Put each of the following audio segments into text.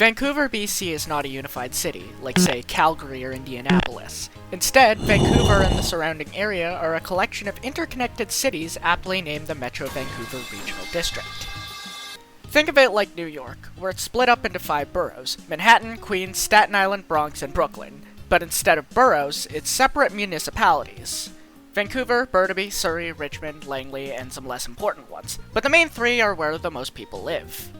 Vancouver, BC is not a unified city, like say Calgary or Indianapolis. Instead, Vancouver and the surrounding area are a collection of interconnected cities aptly named the Metro Vancouver Regional District. Think of it like New York, where it's split up into 5 boroughs: Manhattan, Queens, Staten Island, Bronx, and Brooklyn. But instead of boroughs, it's separate municipalities. Vancouver, Burnaby, Surrey, Richmond, Langley, and some less important ones. But the main 3 are where the most people live.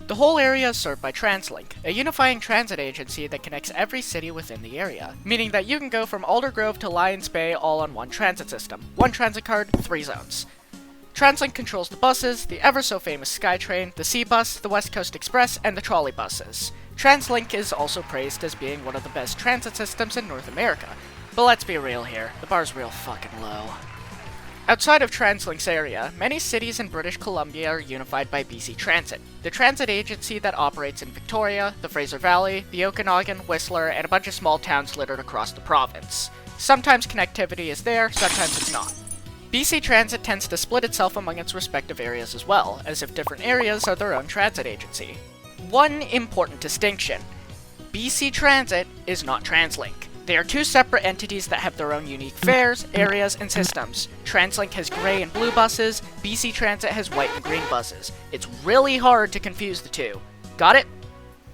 The whole area is served by TransLink, a unifying transit agency that connects every city within the area, meaning that you can go from Aldergrove to Lions Bay all on one transit system. One transit card, 3 zones. TransLink controls the buses, the ever-so-famous SkyTrain, the C-Bus, the West Coast Express, and the trolley buses. TransLink is also praised as being one of the best transit systems in North America. But let's be real here, the bar's real fucking low. Outside of TransLink's area, many cities in British Columbia are unified by BC Transit, the transit agency that operates in Victoria, the Fraser Valley, the Okanagan, Whistler, and a bunch of small towns littered across the province. Sometimes connectivity is there, sometimes it's not. BC Transit tends to split itself among its respective areas as well, as if different areas are their own transit agency. One important distinction: BC Transit is not TransLink. They are 2 separate entities that have their own unique fares, areas, and systems. TransLink has grey and blue buses, BC Transit has white and green buses. It's really hard to confuse the 2. Got it?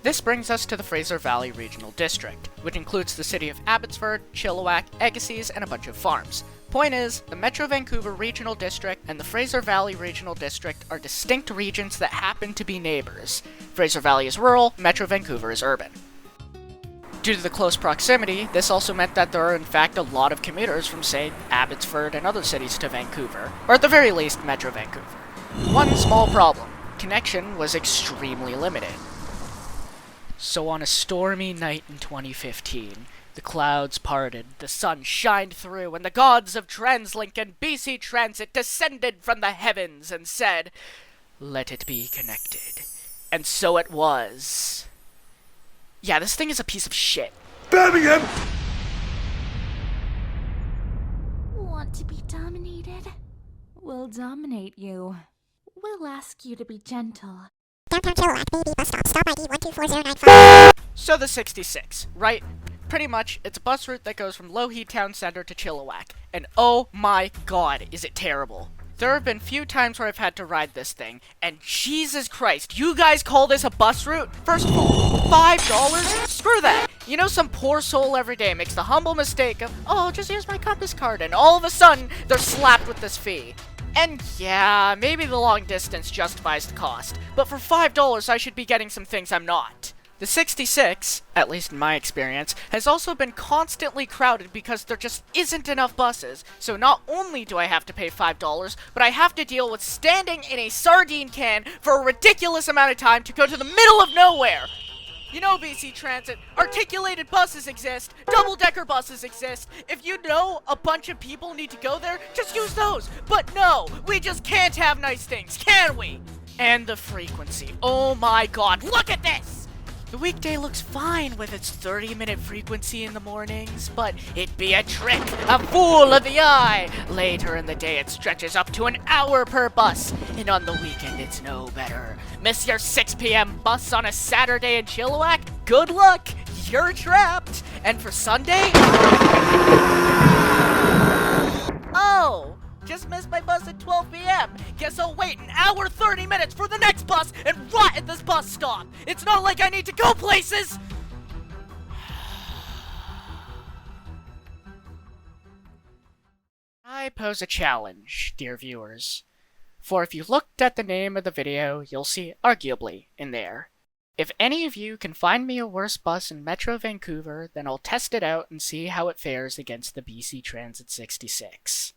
This brings us to the Fraser Valley Regional District, which includes the city of Abbotsford, Chilliwack, Agassiz, and a bunch of farms. Point is, the Metro Vancouver Regional District and the Fraser Valley Regional District are distinct regions that happen to be neighbors. Fraser Valley is rural, Metro Vancouver is urban. Due to the close proximity, this also meant that there are in fact a lot of commuters from, say, Abbotsford and other cities to Vancouver, or at the very least, Metro Vancouver. One small problem: connection was extremely limited. So on a stormy night in 2015, the clouds parted, the sun shined through, and the gods of TransLink and BC Transit descended from the heavens and said, "Let it be connected." And so it was. Yeah, this thing is a piece of shit. Birmingham! Want to be dominated? We'll dominate you. We'll ask you to be gentle. Downtown Chilliwack, BB bus stop, stop ID 124095. So the 66, right? Pretty much, it's a bus route that goes from Lougheed Town Center to Chilliwack. And oh my god, is it terrible. There have been few times where I've had to ride this thing, and Jesus Christ, you guys call this a bus route? First of all, $5? Screw that! You know, some poor soul every day makes the humble mistake of, oh, just use my Compass card, and all of a sudden, they're slapped with this fee. And yeah, maybe the long distance justifies the cost, but for $5 I should be getting some things I'm not. The 66, at least in my experience, has also been constantly crowded because there just isn't enough buses, so not only do I have to pay $5, but I have to deal with standing in a sardine can for a ridiculous amount of time to go to the middle of nowhere! You know, BC Transit, articulated buses exist, double-decker buses exist. If you know a bunch of people need to go there, just use those! But no, we just can't have nice things, can we? And the frequency, oh my god, look at this! The weekday looks fine with its 30-minute frequency in the mornings, but it be a trick, a fool of the eye! Later in the day it stretches up to an hour per bus, and on the weekend it's no better. Miss your 6 p.m. bus on a Saturday in Chilliwack? Good luck! You're trapped! And for Sunday? Oh! Just missed my bus at 12 p.m. Guess I'll wait an hour 30 minutes for the next bus and rot at this bus stop. It's not like I need to go places. I pose a challenge, dear viewers. For if you looked at the name of the video, you'll see "arguably" in there. If any of you can find me a worse bus in Metro Vancouver, then I'll test it out and see how it fares against the BC Transit 66.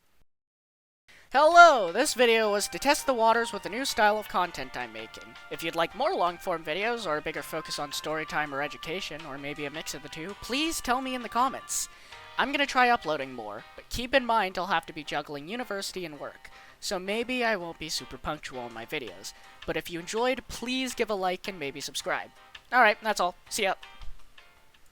Hello! This video was to test the waters with a new style of content I'm making. If you'd like more long-form videos, or a bigger focus on storytime or education, or maybe a mix of the two, please tell me in the comments. I'm gonna try uploading more, but keep in mind I'll have to be juggling university and work, so maybe I won't be super punctual in my videos. But if you enjoyed, please give a like and maybe subscribe. Alright, that's all. See ya!